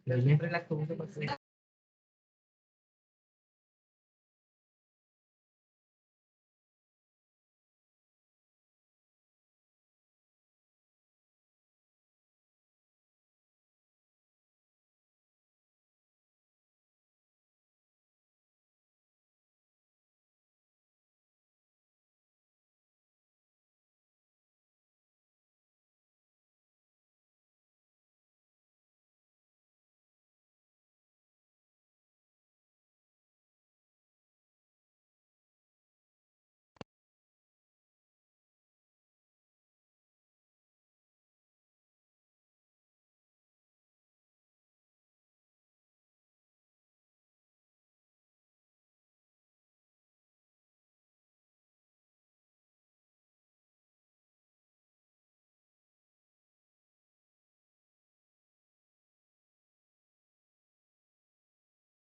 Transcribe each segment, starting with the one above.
Yo siempre la uso para hacer.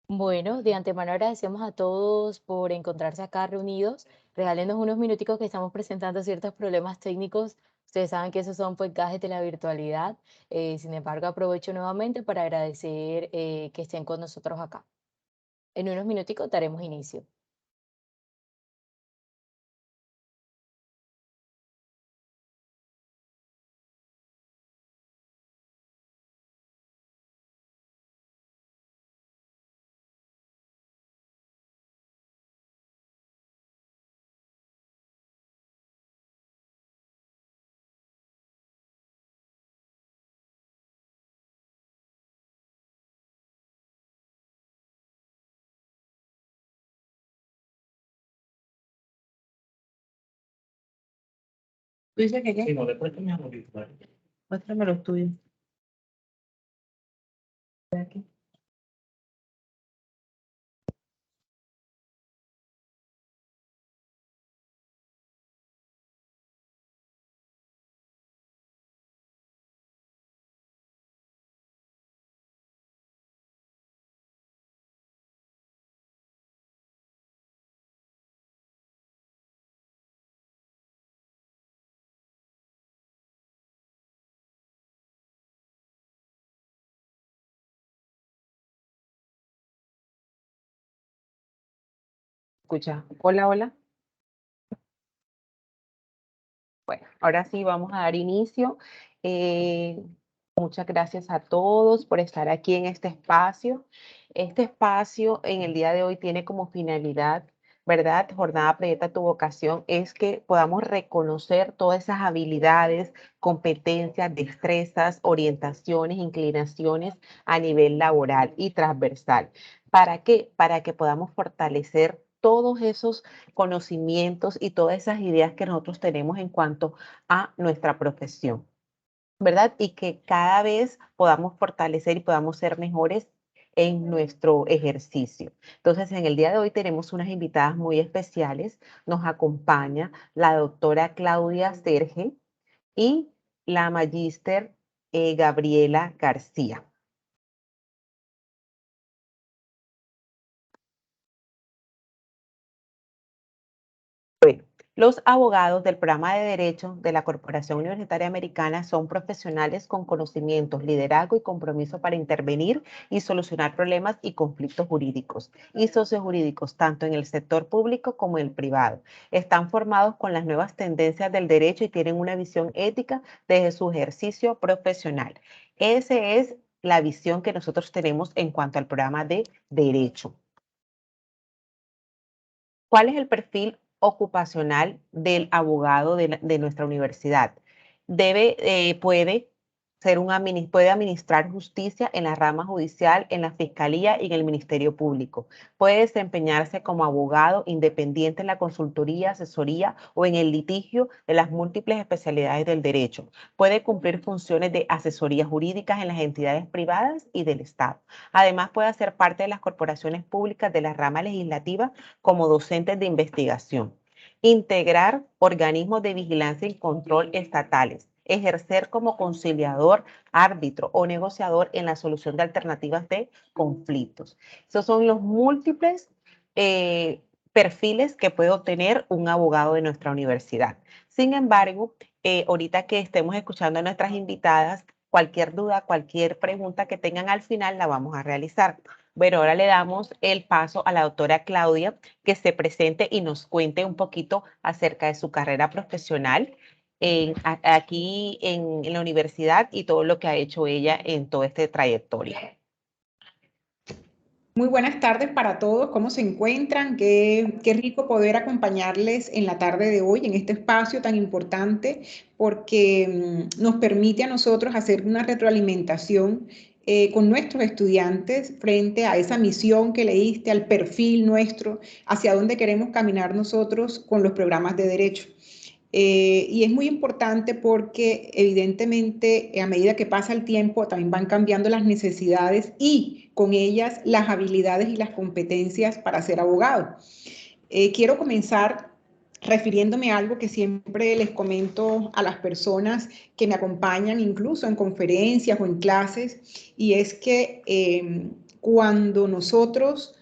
Bueno, de antemano agradecemos a todos por encontrarse acá reunidos. Regálenos unos minuticos que estamos presentando ciertos problemas técnicos. Ustedes saben que esos son pues gajes de la virtualidad. Sin embargo, aprovecho nuevamente para agradecer que estén con nosotros acá. En unos minuticos daremos inicio. ¿Tú dices que qué? Sí, no, después te me aburrí. Muéstrame los tuyos. Aquí. Escucha, hola, hola. Bueno, ahora sí vamos a dar inicio. Eh, Muchas gracias a todos por estar aquí en este espacio. Este espacio en el día de hoy tiene como finalidad, ¿verdad? Jornada Proyecta tu vocación, es que podamos reconocer todas esas habilidades, competencias, destrezas, orientaciones, inclinaciones a nivel laboral y transversal. ¿Para qué? Para que podamos fortalecer todos esos conocimientos y todas esas ideas que nosotros tenemos en cuanto a nuestra profesión, ¿verdad? Y que cada vez podamos fortalecer y podamos ser mejores en nuestro ejercicio. Entonces, en el día de hoy tenemos unas invitadas muy especiales. Nos acompaña la doctora Claudia Serge y la magíster Gabriela García. Bueno, los abogados del programa de Derecho de la Corporación Universitaria Americana son profesionales con conocimientos, liderazgo y compromiso para intervenir y solucionar problemas y conflictos jurídicos y sociojurídicos, tanto en el sector público como en el privado. Están formados con las nuevas tendencias del derecho y tienen una visión ética desde su ejercicio profesional. Esa es la visión que nosotros tenemos en cuanto al programa de Derecho. ¿Cuál es el perfil ocupacional del abogado de nuestra universidad? Puede puede administrar justicia en la rama judicial, en la fiscalía y en el Ministerio Público. Puede desempeñarse como abogado independiente en la consultoría, asesoría o en el litigio de las múltiples especialidades del derecho. Puede cumplir funciones de asesoría jurídicas en las entidades privadas y del Estado. Además, puede hacer parte de las corporaciones públicas de la rama legislativa como docentes de investigación, integrar organismos de vigilancia y control estatales, ejercer como conciliador, árbitro o negociador en la solución de alternativas de conflictos. Esos son los múltiples perfiles que puede obtener un abogado de nuestra universidad. Sin embargo, ahorita que estemos escuchando a nuestras invitadas, cualquier duda, cualquier pregunta que tengan al final la vamos a realizar. Bueno, ahora le damos el paso a la doctora Claudia, que se presente y nos cuente un poquito acerca de su carrera profesional aquí en la universidad y todo lo que ha hecho ella en toda esta trayectoria. Muy buenas tardes para todos, ¿cómo se encuentran? Qué rico poder acompañarles en la tarde de hoy en este espacio tan importante porque nos permite a nosotros hacer una retroalimentación con nuestros estudiantes frente a esa misión que leíste, al perfil nuestro, hacia dónde queremos caminar nosotros con los programas de derecho. Y es muy importante porque evidentemente a medida que pasa el tiempo también van cambiando las necesidades y con ellas las habilidades y las competencias para ser abogado. Quiero comenzar refiriéndome a algo que siempre les comento a las personas que me acompañan incluso en conferencias o en clases, y es que cuando nosotros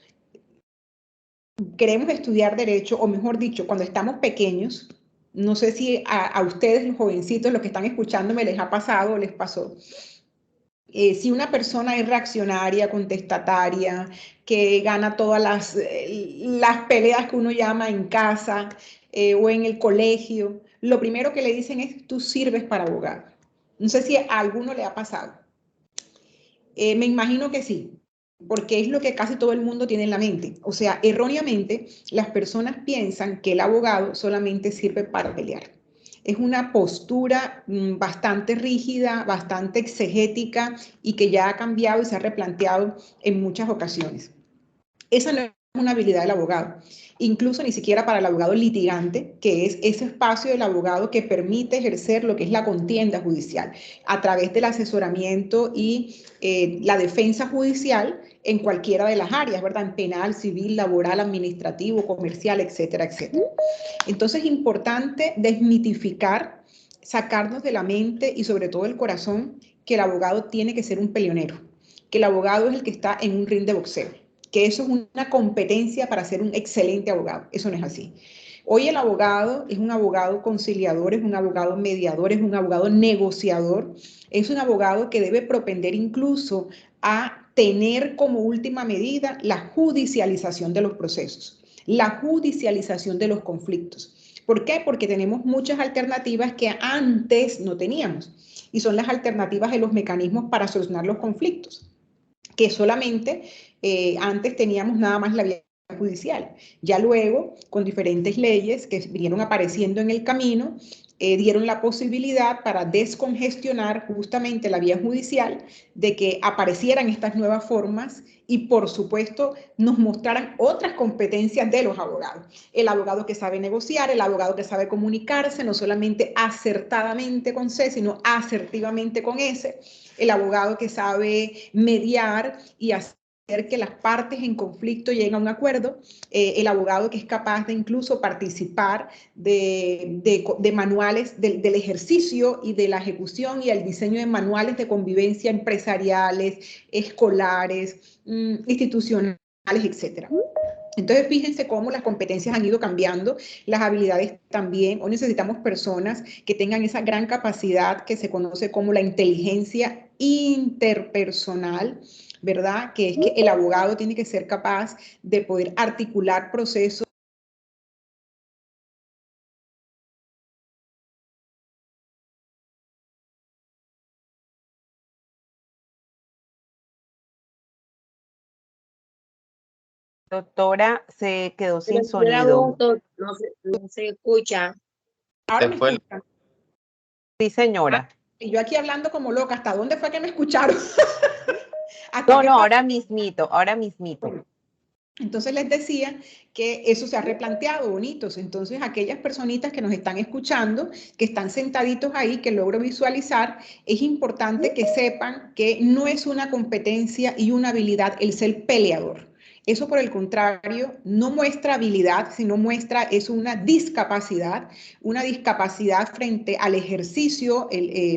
queremos estudiar derecho, o mejor dicho, cuando estamos pequeños, no sé si a ustedes, los jovencitos, los que están escuchándome, les ha pasado o les pasó. Si una persona es reaccionaria, contestataria, que gana todas las peleas que uno llama en casa o en el colegio, lo primero que le dicen es, tú sirves para abogado. No sé si a alguno le ha pasado. Me imagino que sí, porque es lo que casi todo el mundo tiene en la mente. O sea, erróneamente, las personas piensan que el abogado solamente sirve para pelear. Es una postura bastante rígida, bastante exegética y que ya ha cambiado y se ha replanteado en muchas ocasiones. Esa no es una habilidad del abogado, incluso ni siquiera para el abogado litigante, que es ese espacio del abogado que permite ejercer lo que es la contienda judicial a través del asesoramiento y la defensa judicial en cualquiera de las áreas, ¿verdad? En penal, civil, laboral, administrativo, comercial, etcétera, etcétera. Entonces es importante desmitificar, sacarnos de la mente y sobre todo del corazón que el abogado tiene que ser un peleonero, que el abogado es el que está en un ring de boxeo, que eso es una competencia para ser un excelente abogado. Eso no es así. Hoy el abogado es un abogado conciliador, es un abogado mediador, es un abogado negociador, es un abogado que debe propender incluso a tener como última medida la judicialización de los procesos, la judicialización de los conflictos. ¿Por qué? Porque tenemos muchas alternativas que antes no teníamos y son las alternativas de los mecanismos para solucionar los conflictos, que solamente antes teníamos nada más la vía judicial. Ya luego, con diferentes leyes que vinieron apareciendo en el camino, dieron la posibilidad para descongestionar justamente la vía judicial, de que aparecieran estas nuevas formas y, por supuesto, nos mostraran otras competencias de los abogados. El abogado que sabe negociar, el abogado que sabe comunicarse, no solamente acertadamente con C, sino asertivamente con S, el abogado que sabe mediar y hacer que las partes en conflicto lleguen a un acuerdo, el abogado que es capaz de incluso participar de manuales del ejercicio y de la ejecución y el diseño de manuales de convivencia empresariales, escolares, institucionales, etcétera. Entonces, fíjense cómo las competencias han ido cambiando, las habilidades también. Hoy necesitamos personas que tengan esa gran capacidad que se conoce como la inteligencia interpersonal, ¿verdad? Que es que el abogado tiene que ser capaz de poder articular procesos. Doctora, se quedó sin Pero yo la sonido. voz no se escucha. Ahora me escuchan. Sí, señora. Y yo aquí hablando como loca, ¿hasta dónde fue que me escucharon? No, no, ahora mismito, ahora mismito. Entonces les decía que eso se ha replanteado, bonitos. Entonces aquellas personitas que nos están escuchando, que están sentaditos ahí, que logro visualizar, es importante que sepan que no es una competencia y una habilidad el ser peleador. Eso, por el contrario, no muestra habilidad, sino muestra es una discapacidad frente al ejercicio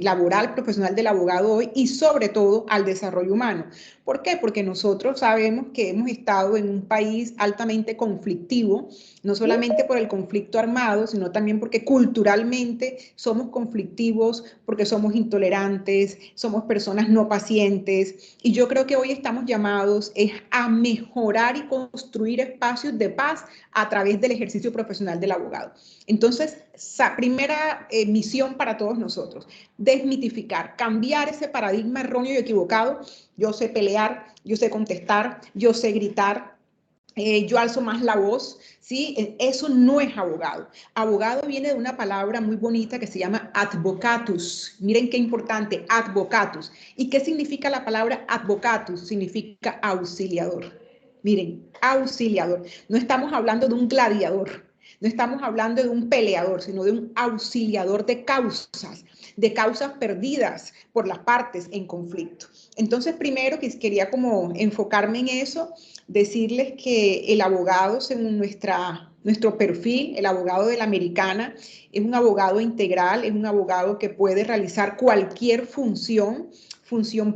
laboral profesional del abogado hoy y sobre todo al desarrollo humano. ¿Por qué? Porque nosotros sabemos que hemos estado en un país altamente conflictivo, no solamente por el conflicto armado, sino también porque culturalmente somos conflictivos, porque somos intolerantes, somos personas no pacientes. Y yo creo que hoy estamos llamados a mejorar y construir espacios de paz a través del ejercicio profesional del abogado. Entonces, esa primera misión para todos nosotros, desmitificar, cambiar ese paradigma erróneo y equivocado. Yo sé pelear, yo sé contestar, yo sé gritar, yo alzo más la voz, ¿sí? Eso no es abogado. Abogado viene de una palabra muy bonita que se llama advocatus. Miren qué importante, advocatus. ¿Y qué significa la palabra advocatus? Significa auxiliador. Miren, auxiliador. No estamos hablando de un gladiador, no estamos hablando de un peleador, sino de un auxiliador de causas perdidas por las partes en conflicto. Entonces, primero que quería como enfocarme en eso, decirles que el abogado, según nuestro perfil, el abogado de la Americana, es un abogado integral, es un abogado que puede realizar cualquier función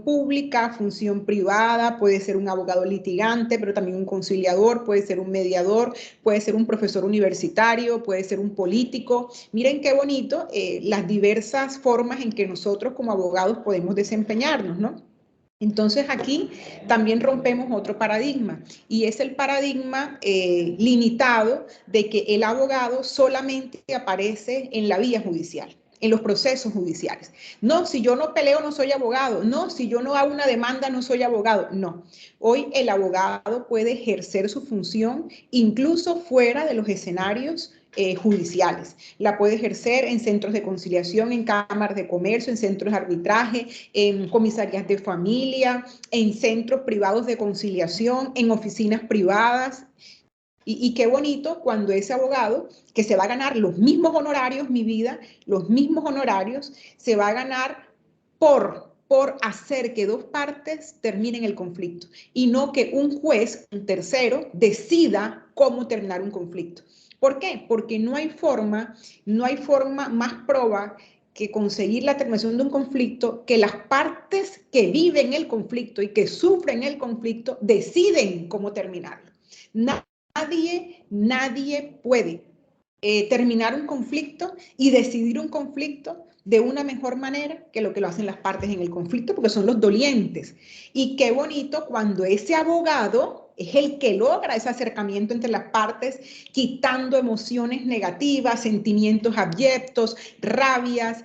pública, función privada, puede ser un abogado litigante, pero también un conciliador, puede ser un mediador, puede ser un profesor universitario, puede ser un político. Miren qué bonito las diversas formas en que nosotros como abogados podemos desempeñarnos, ¿no? Entonces aquí también rompemos otro paradigma y es el paradigma limitado de que el abogado solamente aparece en la vía judicial, en los procesos judiciales. No, si yo no peleo no soy abogado. No, si yo no hago una demanda no soy abogado. No, hoy el abogado puede ejercer su función incluso fuera de los escenarios judiciales. La puede ejercer en centros de conciliación, en cámaras de comercio, en centros de arbitraje, en comisarías de familia, en centros privados de conciliación, en oficinas privadas. Y qué bonito cuando ese abogado, que se va a ganar los mismos honorarios, mi vida, los mismos honorarios, se va a ganar por hacer que dos partes terminen el conflicto y no que un juez, un tercero, decida cómo terminar un conflicto. ¿Por qué? Porque no hay forma más proba que conseguir la terminación de un conflicto que las partes que viven el conflicto y que sufren el conflicto deciden cómo terminarlo. Nadie puede terminar un conflicto y decidir un conflicto de una mejor manera que lo hacen las partes en el conflicto, porque son los dolientes. Y qué bonito cuando ese abogado es el que logra ese acercamiento entre las partes, quitando emociones negativas, sentimientos abyectos, rabias,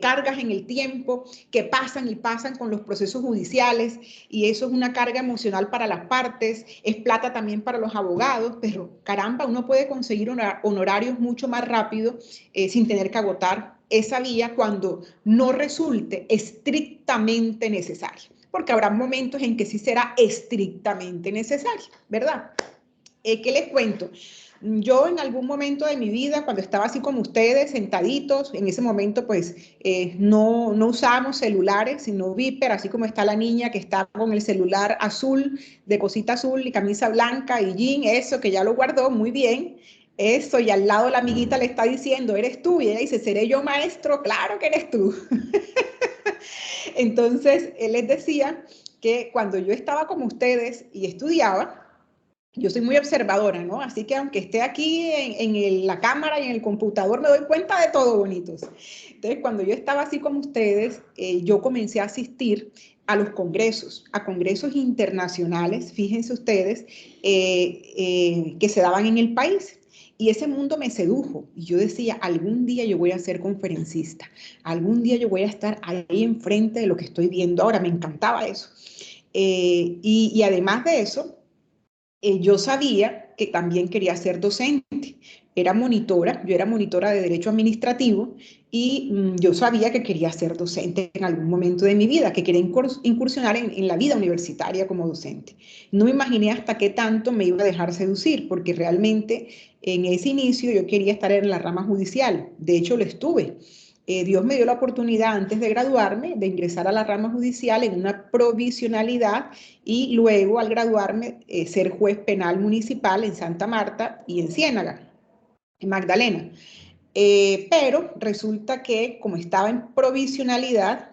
cargas en el tiempo que pasan y pasan con los procesos judiciales, y eso es una carga emocional para las partes, es plata también para los abogados, pero caramba, uno puede conseguir honorarios mucho más rápido sin tener que agotar esa vía cuando no resulte estrictamente necesario, porque habrá momentos en que sí será estrictamente necesario, ¿verdad? ¿Qué les cuento? Yo en algún momento de mi vida, cuando estaba así como ustedes, sentaditos, en ese momento pues no usábamos celulares, sino Viper, así como está la niña que está con el celular azul, de cosita azul y camisa blanca y jean, eso que ya lo guardó muy bien, eso, y al lado la amiguita le está diciendo, ¿eres tú? Y ella dice, ¿seré yo maestro? Claro que eres tú. Entonces, él les decía que cuando yo estaba como ustedes y estudiaba, yo soy muy observadora, ¿no? Así que aunque esté aquí en la cámara y en el computador, me doy cuenta de todo, bonitos. Entonces, cuando yo estaba así como ustedes, yo comencé a asistir a congresos internacionales, fíjense ustedes, que se daban en el país. Y ese mundo me sedujo. Y yo decía, algún día yo voy a ser conferencista. Algún día yo voy a estar ahí enfrente de lo que estoy viendo ahora. Me encantaba eso. Y además de eso, yo sabía que también quería ser docente. Yo era monitora de Derecho Administrativo y yo sabía que quería ser docente en algún momento de mi vida, que quería incursionar en la vida universitaria como docente. No me imaginé hasta qué tanto me iba a dejar seducir, porque realmente en ese inicio yo quería estar en la rama judicial. De hecho, lo estuve. Dios me dio la oportunidad antes de graduarme de ingresar a la rama judicial en una provisionalidad y luego al graduarme ser juez penal municipal en Santa Marta y en Ciénaga, en Magdalena. Pero resulta que como estaba en provisionalidad,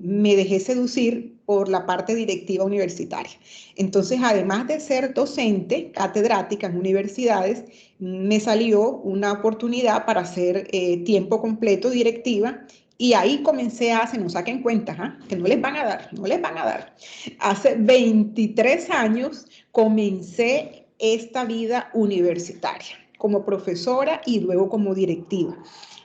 me dejé seducir por la parte directiva universitaria. Entonces, además de ser docente, catedrática en universidades, me salió una oportunidad para hacer tiempo completo directiva y ahí comencé a, se nos saquen cuentas, que no les van a dar, no les van a dar. Hace 23 años comencé esta vida universitaria como profesora y luego como directiva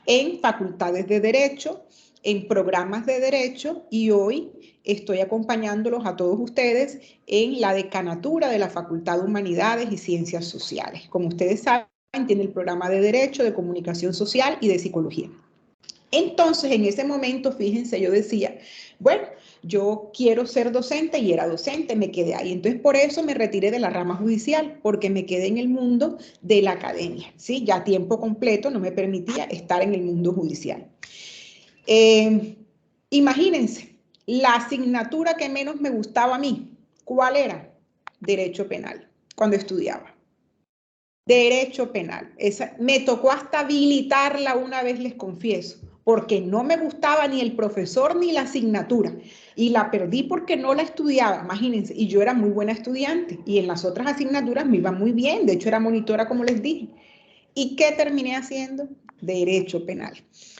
en facultades de Derecho, en programas de Derecho, y hoy estoy acompañándolos a todos ustedes en la decanatura de la Facultad de Humanidades y Ciencias Sociales. Como ustedes saben, tiene el programa de Derecho, de Comunicación Social y de Psicología. Entonces, en ese momento, fíjense, yo decía, bueno, yo quiero ser docente y era docente, me quedé ahí. Entonces, por eso me retiré de la rama judicial, porque me quedé en el mundo de la academia, ¿sí? Ya a tiempo completo no me permitía estar en el mundo judicial. Imagínense, la asignatura que menos me gustaba a mí, ¿cuál era? Derecho penal, cuando estudiaba. Derecho penal. Me tocó hasta habilitarla una vez, les confieso, porque no me gustaba ni el profesor ni la asignatura. Y la perdí porque no la estudiaba, imagínense. Y yo era muy buena estudiante. Y en las otras asignaturas me iba muy bien. De hecho, era monitora, como les dije. ¿Y qué terminé haciendo? Derecho penal.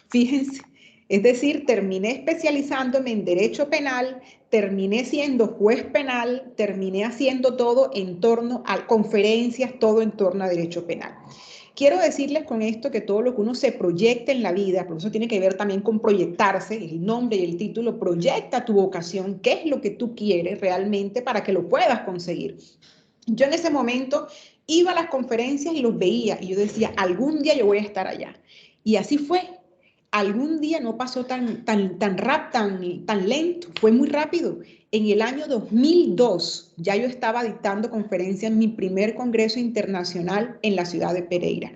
Fíjense. Es decir, terminé especializándome en derecho penal, terminé siendo juez penal, terminé haciendo todo en torno a conferencias, todo en torno a derecho penal. Quiero decirles con esto que todo lo que uno se proyecta en la vida, por eso tiene que ver también con proyectarse, el nombre y el título, proyecta tu vocación, qué es lo que tú quieres realmente para que lo puedas conseguir. Yo en ese momento iba a las conferencias y los veía y yo decía, algún día yo voy a estar allá. Y así fue. Algún día no pasó tan lento, fue muy rápido. En el año 2002 ya yo estaba dictando conferencia en mi primer congreso internacional en la ciudad de Pereira.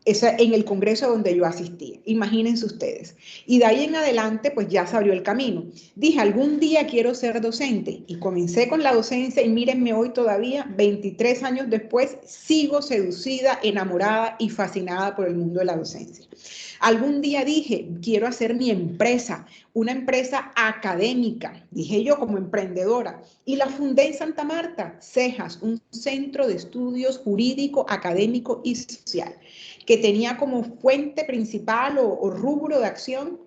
En el congreso donde yo asistí, imagínense ustedes. Y de ahí en adelante, pues ya se abrió el camino. Dije, algún día quiero ser docente y comencé con la docencia y mírenme hoy todavía, 23 años después, sigo seducida, enamorada y fascinada por el mundo de la docencia. Algún día dije, quiero hacer mi empresa, una empresa académica, dije yo como emprendedora, y la fundé en Santa Marta, CEJAS, un centro de estudios jurídico, académico y social, que tenía como fuente principal o rubro de acción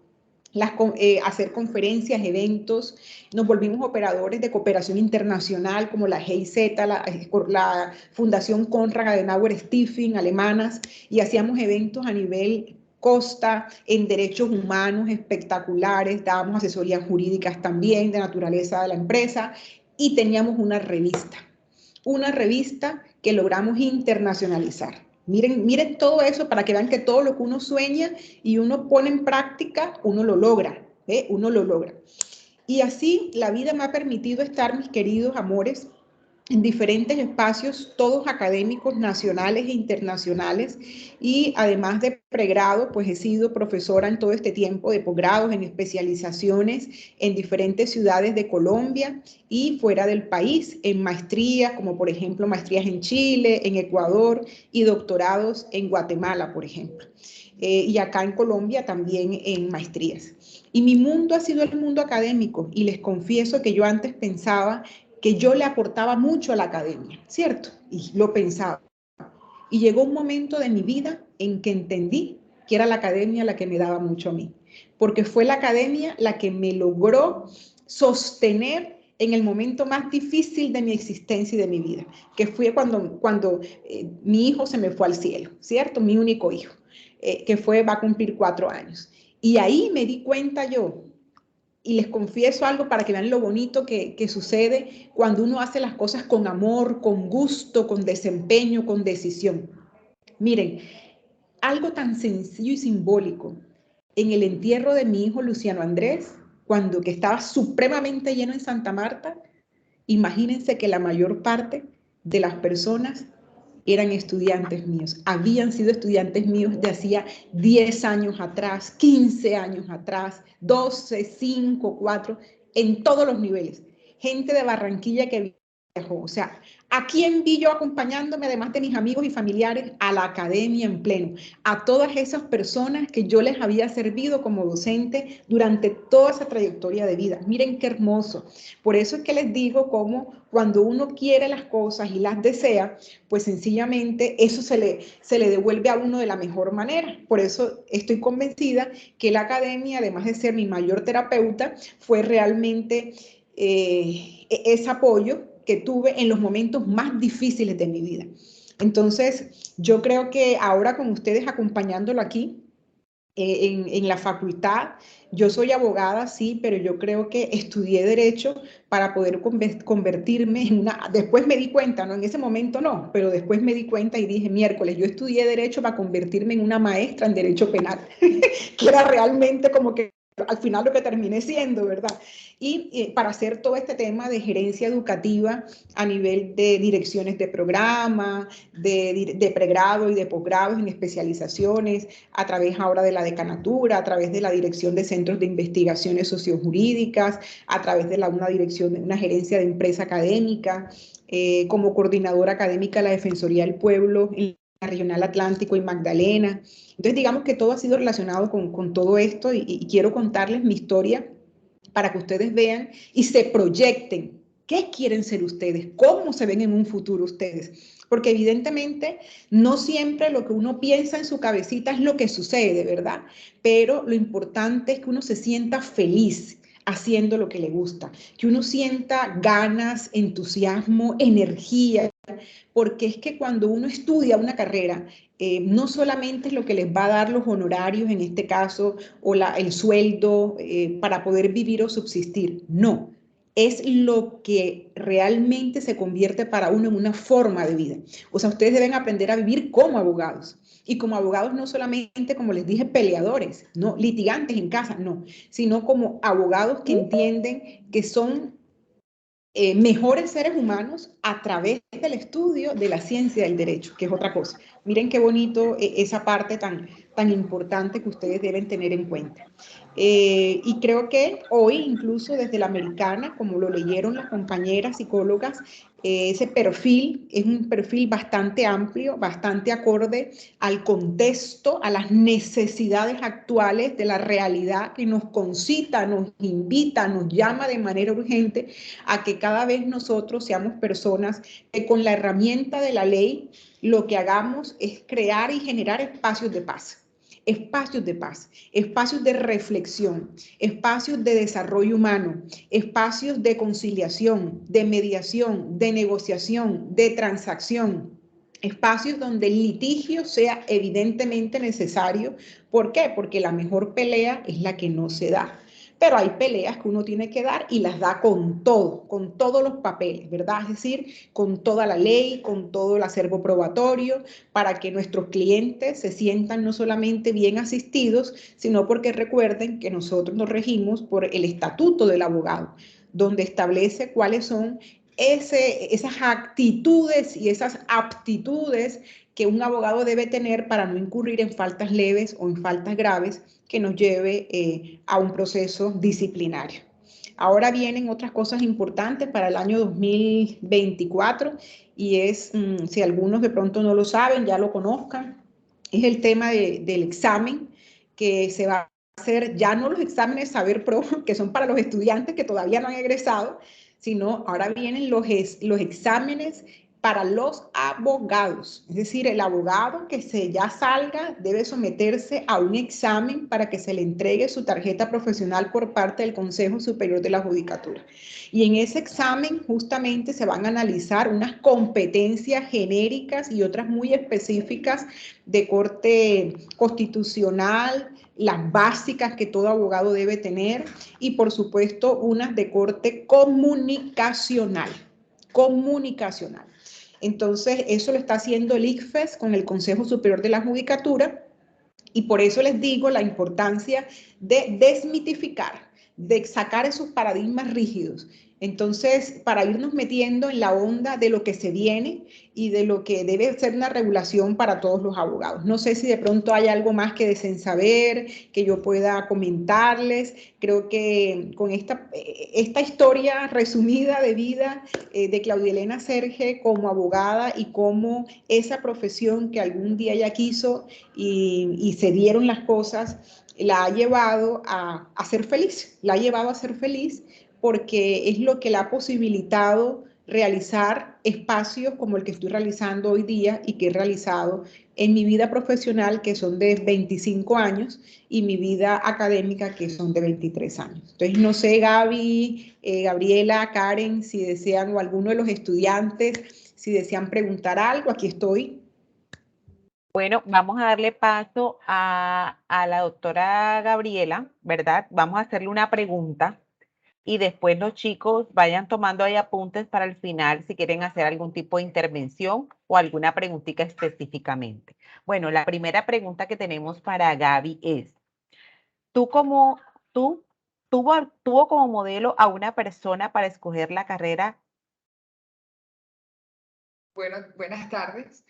hacer conferencias, eventos. Nos volvimos operadores de cooperación internacional como la GIZ, la Fundación Konrad Adenauer Stiftung alemanas, y hacíamos eventos a nivel costa, en derechos humanos espectaculares, dábamos asesorías jurídicas también de naturaleza de la empresa, y teníamos una revista que logramos internacionalizar. Miren todo eso para que vean que todo lo que uno sueña y uno pone en práctica, uno lo logra, ¿eh? Uno lo logra. Y así la vida me ha permitido estar, mis queridos amores, en diferentes espacios, todos académicos nacionales e internacionales, y además de pregrado, pues he sido profesora en todo este tiempo de posgrados, en especializaciones en diferentes ciudades de Colombia y fuera del país, en maestrías, como por ejemplo maestrías en Chile, en Ecuador, y doctorados en Guatemala, por ejemplo. Y acá en Colombia también en maestrías. Y mi mundo ha sido el mundo académico, y les confieso que yo antes pensaba que yo le aportaba mucho a la academia, ¿cierto? Y lo pensaba. Y llegó un momento de mi vida en que entendí que era la academia la que me daba mucho a mí, porque fue la academia la que me logró sostener en el momento más difícil de mi existencia y de mi vida, que fue cuando mi hijo se me fue al cielo, ¿cierto? Mi único hijo, va a cumplir 4 años. Y ahí me di cuenta yo, y les confieso algo para que vean lo bonito que sucede cuando uno hace las cosas con amor, con gusto, con desempeño, con decisión. Miren, algo tan sencillo y simbólico. En el entierro de mi hijo Luciano Andrés, que estaba supremamente lleno en Santa Marta, imagínense que la mayor parte de las personas eran estudiantes míos, habían sido estudiantes míos de hacía 10 años atrás, 15 años atrás, 12, 5, 4, en todos los niveles. Gente de Barranquilla que viajó, o sea, ¿A quién vi yo acompañándome, además de mis amigos y familiares? A la academia en pleno, a todas esas personas que yo les había servido como docente durante toda esa trayectoria de vida. Miren qué hermoso. Por eso es que les digo cómo cuando uno quiere las cosas y las desea, pues sencillamente eso se le devuelve a uno de la mejor manera. Por eso estoy convencida que la academia, además de ser mi mayor terapeuta, fue realmente ese apoyo que tuve en los momentos más difíciles de mi vida. Entonces, yo creo que ahora con ustedes acompañándolo aquí, en la facultad, yo soy abogada, sí, pero yo creo que estudié Derecho para poder convertirme en una... Después me di cuenta, ¿no? En ese momento no, pero después me di cuenta y dije, miércoles, yo estudié Derecho para convertirme en una maestra en Derecho Penal, que era realmente como que al final lo que terminé siendo, ¿verdad? Y para hacer todo este tema de gerencia educativa a nivel de direcciones de programa, de pregrado y de posgrados en especializaciones, a través ahora de la decanatura, a través de la dirección de centros de investigaciones sociojurídicas, a través de una dirección, una gerencia de empresa académica, como coordinadora académica de la Defensoría del Pueblo en la Regional Atlántico y Magdalena. Entonces, digamos que todo ha sido relacionado con todo esto y quiero contarles mi historia para que ustedes vean y se proyecten. ¿Qué quieren ser ustedes? ¿Cómo se ven en un futuro ustedes? Porque evidentemente no siempre lo que uno piensa en su cabecita es lo que sucede, ¿verdad? Pero lo importante es que uno se sienta feliz haciendo lo que le gusta, que uno sienta ganas, entusiasmo, energía, porque es que cuando uno estudia una carrera, no solamente es lo que les va a dar los honorarios, en este caso, o el sueldo para poder vivir o subsistir, no. Es lo que realmente se convierte para uno en una forma de vida. O sea, ustedes deben aprender a vivir como abogados. Y como abogados no solamente, como les dije, peleadores, no litigantes en casa, no, sino como abogados que entienden que son mejores seres humanos a través del estudio de la ciencia del derecho, que es otra cosa. Miren qué bonito esa parte tan importante que ustedes deben tener en cuenta. Y creo que hoy, incluso desde la Americana, como lo leyeron las compañeras psicólogas, ese perfil es un perfil bastante amplio, bastante acorde al contexto, a las necesidades actuales de la realidad que nos concita, nos invita, nos llama de manera urgente a que cada vez nosotros seamos personas que con la herramienta de la ley lo que hagamos es crear y generar espacios de paz. Espacios de paz, espacios de reflexión, espacios de desarrollo humano, espacios de conciliación, de mediación, de negociación, de transacción, espacios donde el litigio sea evidentemente necesario. ¿Por qué? Porque la mejor pelea es la que no se da. Pero hay peleas que uno tiene que dar y las da con todo, con todos los papeles, ¿verdad? Es decir, con toda la ley, con todo el acervo probatorio, para que nuestros clientes se sientan no solamente bien asistidos, sino porque recuerden que nosotros nos regimos por el estatuto del abogado, donde establece cuáles son esas actitudes y esas aptitudes que un abogado debe tener para no incurrir en faltas leves o en faltas graves que nos lleve a un proceso disciplinario. Ahora vienen otras cosas importantes para el año 2024 y es, si algunos de pronto no lo saben, ya lo conozcan, es el tema del examen que se va a hacer, ya no los exámenes Saber Pro, que son para los estudiantes que todavía no han egresado, sino ahora vienen los exámenes para los abogados. Es decir, el abogado que ya salga debe someterse a un examen para que se le entregue su tarjeta profesional por parte del Consejo Superior de la Judicatura. Y en ese examen justamente se van a analizar unas competencias genéricas y otras muy específicas de corte constitucional, las básicas que todo abogado debe tener y por supuesto unas de corte comunicacional. Entonces, eso lo está haciendo el ICFES con el Consejo Superior de la Judicatura y por eso les digo la importancia de desmitificar, de sacar esos paradigmas rígidos. Entonces, para irnos metiendo en la onda de lo que se viene y de lo que debe ser una regulación para todos los abogados. No sé si de pronto hay algo más que deseen saber, que yo pueda comentarles. Creo que con esta historia resumida de vida de Claudia Elena Serge como abogada y como esa profesión que algún día ella quiso y se dieron las cosas, la ha llevado a ser feliz, la ha llevado a ser feliz porque es lo que le ha posibilitado realizar espacios como el que estoy realizando hoy día y que he realizado en mi vida profesional, que son de 25 años, y mi vida académica, que son de 23 años. Entonces, no sé, Gaby, Gabriela, Karen, si desean, o alguno de los estudiantes, si desean preguntar algo, aquí estoy. Bueno, vamos a darle paso a la doctora Gabriela, ¿verdad? Vamos a hacerle una pregunta y después los chicos vayan tomando ahí apuntes para el final si quieren hacer algún tipo de intervención o alguna preguntita específicamente. Bueno, la primera pregunta que tenemos para Gaby es, tú tuvo como modelo a una persona para escoger la carrera? Bueno, buenas tardes.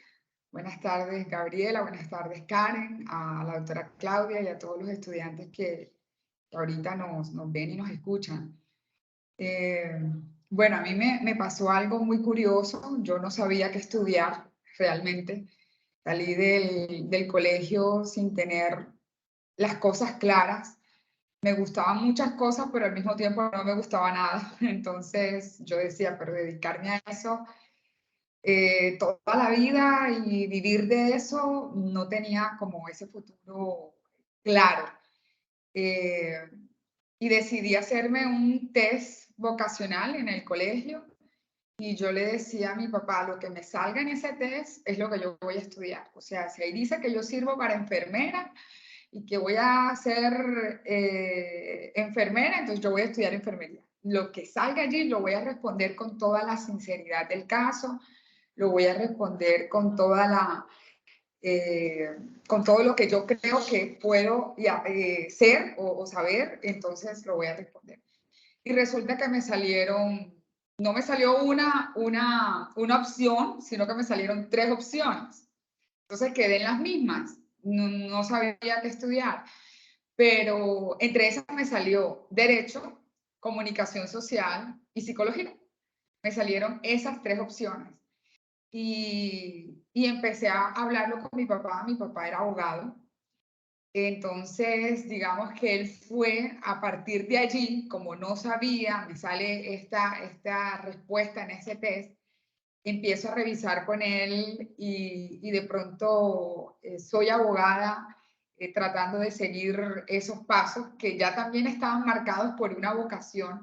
Buenas tardes, Gabriela. Buenas tardes, Karen, a la doctora Claudia y a todos los estudiantes que ahorita nos ven y nos escuchan. Bueno, a mí me pasó algo muy curioso. Yo no sabía qué estudiar realmente. Salí del colegio sin tener las cosas claras. Me gustaban muchas cosas, pero al mismo tiempo no me gustaba nada. Entonces yo decía, pero dedicarme a eso toda la vida y vivir de eso, no tenía como ese futuro claro. Y decidí hacerme un test vocacional en el colegio y yo le decía a mi papá, lo que me salga en ese test es lo que yo voy a estudiar. O sea, si ahí dice que yo sirvo para enfermera y que voy a ser enfermera, entonces yo voy a estudiar enfermería. Lo que salga allí lo voy a responder con toda la sinceridad del caso, lo voy a responder con toda con todo lo que yo creo que puedo ser o saber, entonces lo voy a responder. Y resulta que no me salió una opción, sino que me salieron 3 opciones. Entonces quedé en las mismas, no sabía qué estudiar, pero entre esas me salió Derecho, Comunicación Social y Psicología. Me salieron esas 3 opciones. Y empecé a hablarlo con mi papá era abogado, entonces digamos que él fue a partir de allí, como no sabía, me sale esta respuesta en ese test, empiezo a revisar con él y de pronto soy abogada tratando de seguir esos pasos que ya también estaban marcados por una vocación,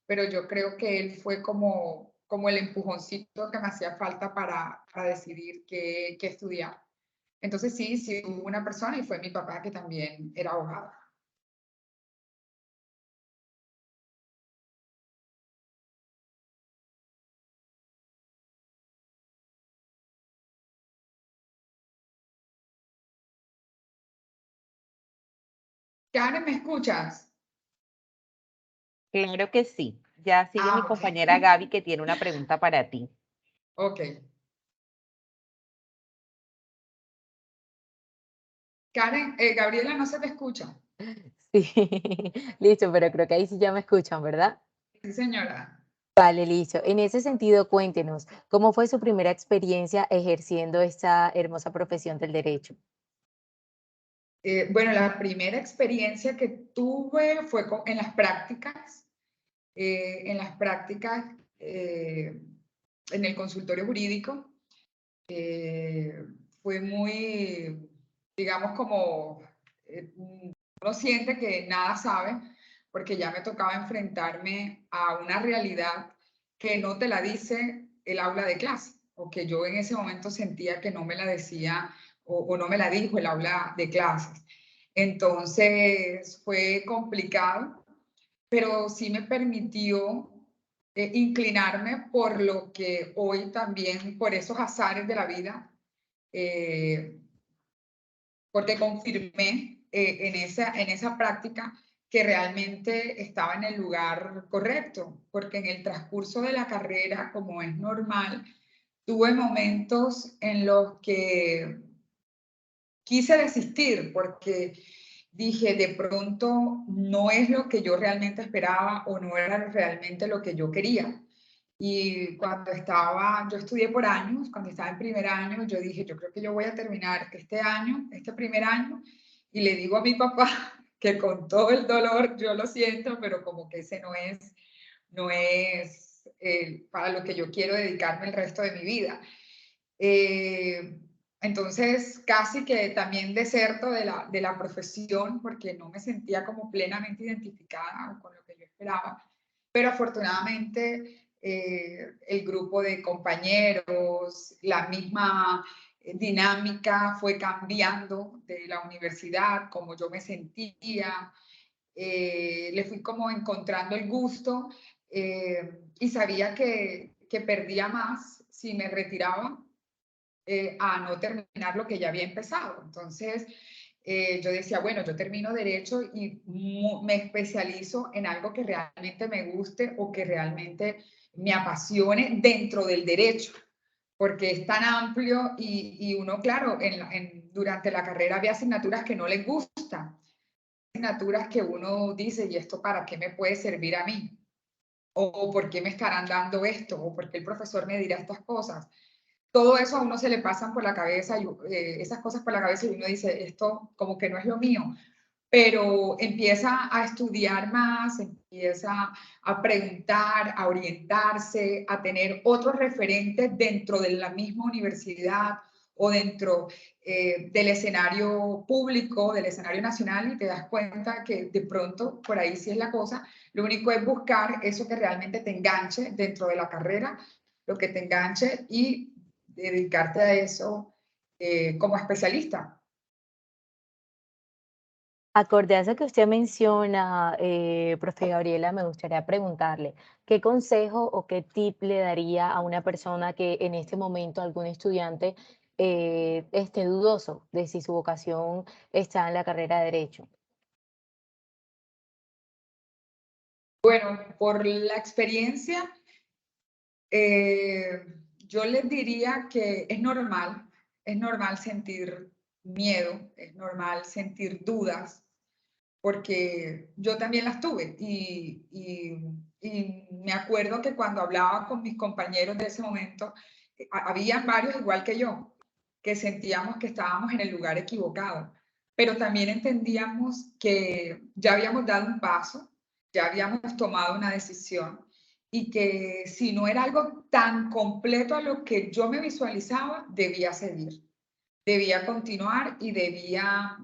pero yo creo que él fue como el empujoncito que me hacía falta para decidir qué estudiar. Entonces sí hubo una persona y fue mi papá que también era abogado. Karen, ¿me escuchas? Claro que sí. Ya sigue mi Ok. compañera Gaby que tiene una pregunta para ti. Ok. Karen, Gabriela, no se te escucha. Sí, listo, pero creo que ahí sí ya me escuchan, ¿verdad? Sí, señora. Vale, listo. En ese sentido, cuéntenos, ¿cómo fue su primera experiencia ejerciendo esta hermosa profesión del derecho? Bueno, la primera experiencia que tuve fue en las prácticas, en el consultorio jurídico. Fue muy, digamos, como uno siente que nada sabe, porque ya me tocaba enfrentarme a una realidad que no te la dice el aula de clase, o que yo en ese momento sentía que no me la decía o no me la dijo el aula de clases. Entonces fue complicado, pero sí me permitió inclinarme por lo que hoy también, por esos azares de la vida, porque confirmé en esa práctica que realmente estaba en el lugar correcto, porque en el transcurso de la carrera, como es normal, tuve momentos en los que quise desistir porque dije, de pronto no es lo que yo realmente esperaba o no era realmente lo que yo quería. Y cuando yo estudié por años, cuando estaba en primer año, yo dije, yo creo que yo voy a terminar este año, este primer año, y le digo a mi papá que con todo el dolor, yo lo siento, pero como que ese no es para lo que yo quiero dedicarme el resto de mi vida. Entonces, casi que también deserto de la profesión porque no me sentía como plenamente identificada con lo que yo esperaba. Pero afortunadamente, el grupo de compañeros, la misma dinámica fue cambiando de la universidad, como yo me sentía. Le fui como encontrando el gusto y sabía que perdía más si me retiraba a no terminar lo que ya había empezado. Entonces, yo decía, bueno, yo termino derecho y me especializo en algo que realmente me guste o que realmente me apasione dentro del derecho, porque es tan amplio y uno, claro, durante la carrera había asignaturas que no les gustan, asignaturas que uno dice, ¿y esto para qué me puede servir a mí? ¿O por qué me estarán dando esto? ¿O por qué el profesor me dirá estas cosas? Todo eso a uno se le pasan por la cabeza, esas cosas por la cabeza y uno dice, esto como que no es lo mío, pero empieza a estudiar más, empieza a preguntar, a orientarse, a tener otros referentes dentro de la misma universidad o dentro del escenario público, del escenario nacional y te das cuenta que de pronto por ahí sí es la cosa. Lo único es buscar eso que realmente te enganche dentro de la carrera, lo que te enganche y dedicarte a eso como especialista. Acorde a eso que usted menciona, profe Gabriela, me gustaría preguntarle, ¿qué consejo o qué tip le daría a una persona que en este momento, algún estudiante, esté dudoso de si su vocación está en la carrera de Derecho? Bueno, por la experiencia, yo les diría que es normal sentir miedo, es normal sentir dudas, porque yo también las tuve y me acuerdo que cuando hablaba con mis compañeros de ese momento, habían varios igual que yo, que sentíamos que estábamos en el lugar equivocado, pero también entendíamos que ya habíamos dado un paso, ya habíamos tomado una decisión y que si no era algo tan completo a lo que yo me visualizaba, debía seguir, debía continuar y debía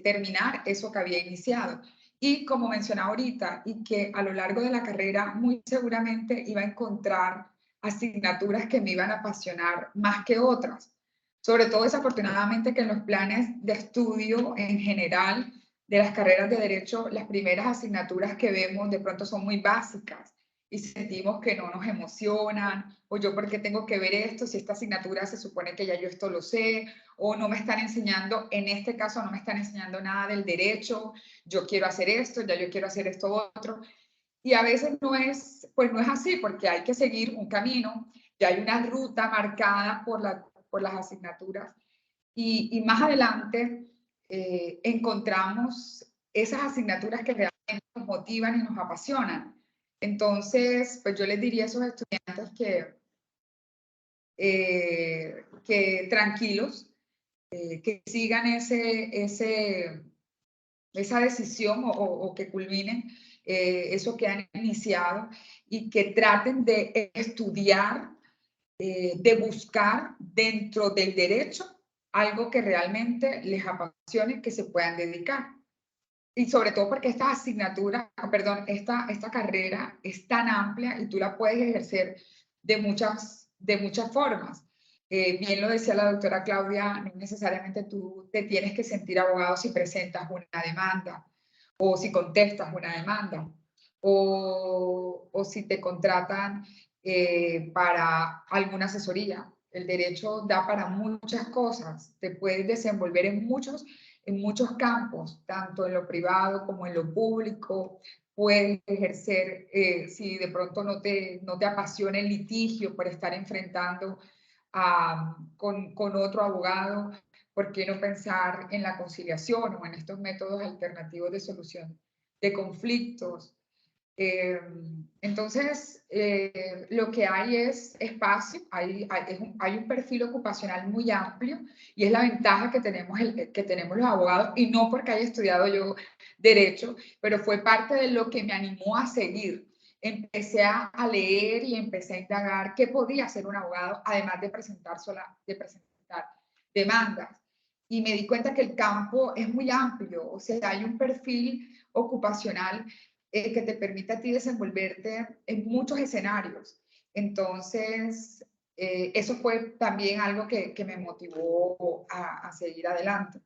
terminar eso que había iniciado. Y como mencionaba ahorita, y que a lo largo de la carrera muy seguramente iba a encontrar asignaturas que me iban a apasionar más que otras. Sobre todo desafortunadamente que en los planes de estudio en general de las carreras de derecho, las primeras asignaturas que vemos de pronto son muy básicas y sentimos que no nos emocionan, o yo por qué tengo que ver esto si esta asignatura se supone que ya yo esto lo sé, o no me están enseñando, en este caso no me están enseñando nada del derecho, yo quiero hacer esto, ya yo quiero hacer esto otro. Y a veces pues no es así, porque hay que seguir un camino, ya hay una ruta marcada por las asignaturas. Y más adelante encontramos esas asignaturas que realmente nos motivan y nos apasionan. Entonces, pues yo les diría a esos estudiantes que tranquilos, que sigan esa decisión o que culminen eso que han iniciado y que traten de estudiar, de buscar dentro del derecho algo que realmente les apasione, que se puedan dedicar. Y sobre todo porque esta asignatura, perdón, esta carrera es tan amplia y tú la puedes ejercer de muchas formas. Bien lo decía la doctora Claudia, no necesariamente tú te tienes que sentir abogado si presentas una demanda o si contestas una demanda o si te contratan para alguna asesoría. El derecho da para muchas cosas, te puedes desenvolver en muchos en muchos campos, tanto en lo privado como en lo público. Puedes ejercer, si de pronto no te apasiona el litigio por estar enfrentando con otro abogado, ¿por qué no pensar en la conciliación o en estos métodos alternativos de solución de conflictos? Entonces, lo que hay es espacio, hay un perfil ocupacional muy amplio y es la ventaja que tenemos los abogados, y no porque haya estudiado yo derecho, pero fue parte de lo que me animó a seguir. Empecé a leer y empecé a indagar qué podía hacer un abogado, además de presentar demandas. Y me di cuenta que el campo es muy amplio, o sea, hay un perfil ocupacional que te permite a ti desenvolverte en muchos escenarios. Entonces, eso fue también algo que me motivó a seguir adelante.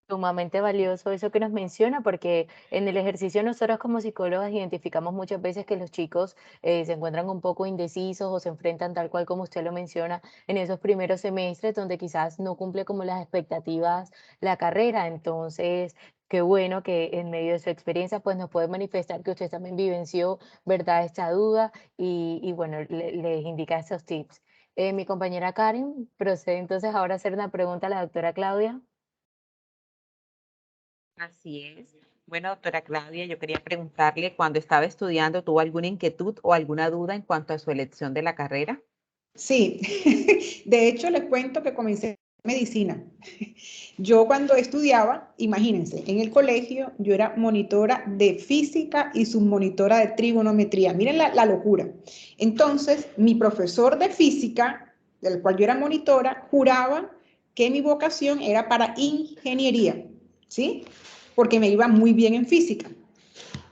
Sumamente valioso eso que nos menciona, porque en el ejercicio nosotros como psicólogas identificamos muchas veces que los chicos se encuentran un poco indecisos o se enfrentan tal cual como usted lo menciona en esos primeros semestres donde quizás no cumple como las expectativas la carrera. Entonces, qué bueno que en medio de su experiencia pues nos puede manifestar que usted también vivenció, ¿verdad?, esta duda y bueno, les indica esos tips. Mi compañera Karen procede entonces ahora a hacer una pregunta a la doctora Claudia. Así es. Bueno, doctora Claudia, yo quería preguntarle, cuando estaba estudiando, ¿tuvo alguna inquietud o alguna duda en cuanto a su elección de la carrera? Sí, de hecho les cuento que comencé medicina. Yo cuando estudiaba, imagínense, en el colegio yo era monitora de física y submonitora de trigonometría. Miren la locura. Entonces, mi profesor de física, del cual yo era monitora, juraba que mi vocación era para ingeniería, ¿sí? Porque me iba muy bien en física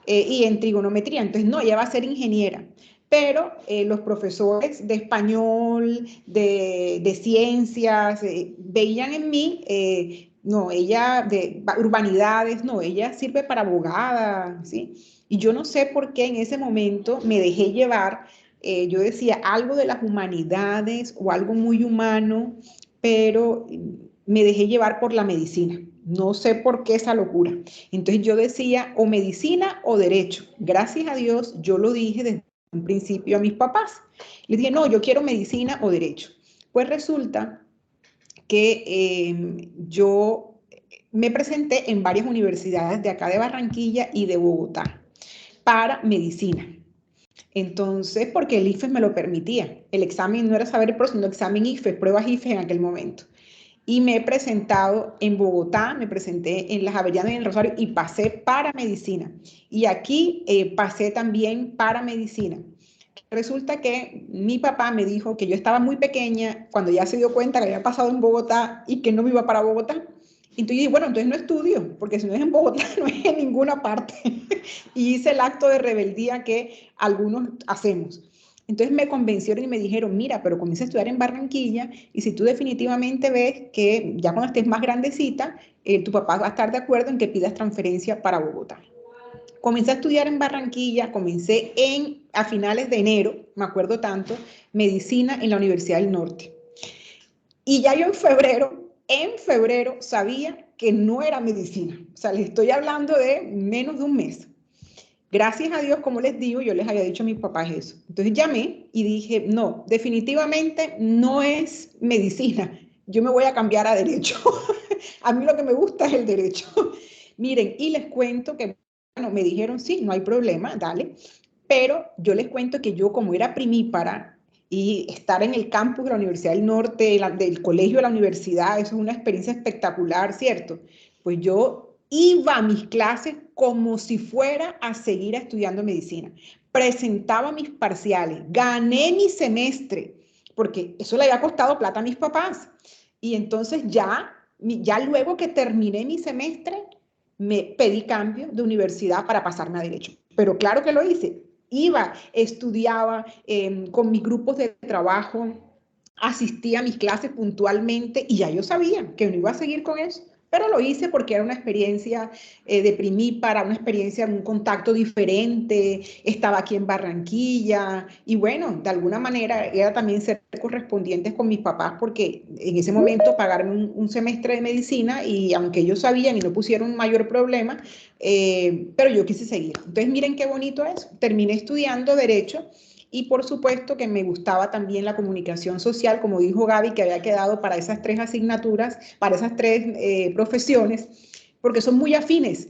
y en trigonometría. Entonces, no, ella va a ser ingeniera. Pero los profesores de español, de ciencias, veían en mí, no, ella de urbanidades, no, ella sirve para abogada, ¿sí? Y yo no sé por qué en ese momento me dejé llevar, yo decía algo de las humanidades o algo muy humano, pero me dejé llevar por la medicina. No sé por qué esa locura. Entonces yo decía o medicina o derecho. Gracias a Dios yo lo dije desde un principio a mis papás. Les dije, no, yo quiero medicina o derecho. Pues resulta que yo me presenté en varias universidades de acá de Barranquilla y de Bogotá para medicina. Entonces, porque el IFES me lo permitía. El examen no era saber pro, sino examen IFES, pruebas IFES en aquel momento. Y me he presentado en Bogotá, me presenté en las Avellanas y en el Rosario y pasé para medicina. Y aquí pasé también para medicina. Resulta que mi papá me dijo que yo estaba muy pequeña cuando ya se dio cuenta que había pasado en Bogotá y que no me iba para Bogotá. Entonces dije, bueno, entonces no estudio, porque si no es en Bogotá, no es en ninguna parte. Y hice el acto de rebeldía que algunos hacemos. Entonces me convencieron y me dijeron, mira, pero comienza a estudiar en Barranquilla y si tú definitivamente ves que ya cuando estés más grandecita, tu papá va a estar de acuerdo en que pidas transferencia para Bogotá. Comencé a estudiar en Barranquilla, comencé a finales de enero, me acuerdo tanto, medicina en la Universidad del Norte. Y ya yo en febrero sabía que no era medicina. O sea, les estoy hablando de menos de un mes. Gracias a Dios, como les digo, yo les había dicho a mis papás eso. Entonces llamé y dije, no, definitivamente no es medicina. Yo me voy a cambiar a derecho. A mí lo que me gusta es el derecho. Miren, y les cuento que, bueno, me dijeron, sí, no hay problema, dale. Pero yo les cuento que yo, como era primípara y estar en el campus de la Universidad del Norte, del colegio de la universidad, eso es una experiencia espectacular, ¿cierto? Pues yo iba a mis clases como si fuera a seguir estudiando medicina. Presentaba mis parciales, gané mi semestre, porque eso le había costado plata a mis papás. Y entonces ya luego que terminé mi semestre, me pedí cambio de universidad para pasarme a derecho. Pero claro que lo hice. Iba, estudiaba con mis grupos de trabajo, asistía a mis clases puntualmente y ya yo sabía que no iba a seguir con eso. Pero lo hice porque era una experiencia de primípara, una experiencia, un contacto diferente, estaba aquí en Barranquilla y bueno, de alguna manera era también ser correspondientes con mis papás porque en ese momento pagaron un semestre de medicina y aunque ellos sabían y no pusieron mayor problema, pero yo quise seguir. Entonces miren qué bonito es, terminé estudiando Derecho. Y por supuesto que me gustaba también la comunicación social, como dijo Gaby, que había quedado para esas 3 asignaturas, para esas 3 profesiones, porque son muy afines.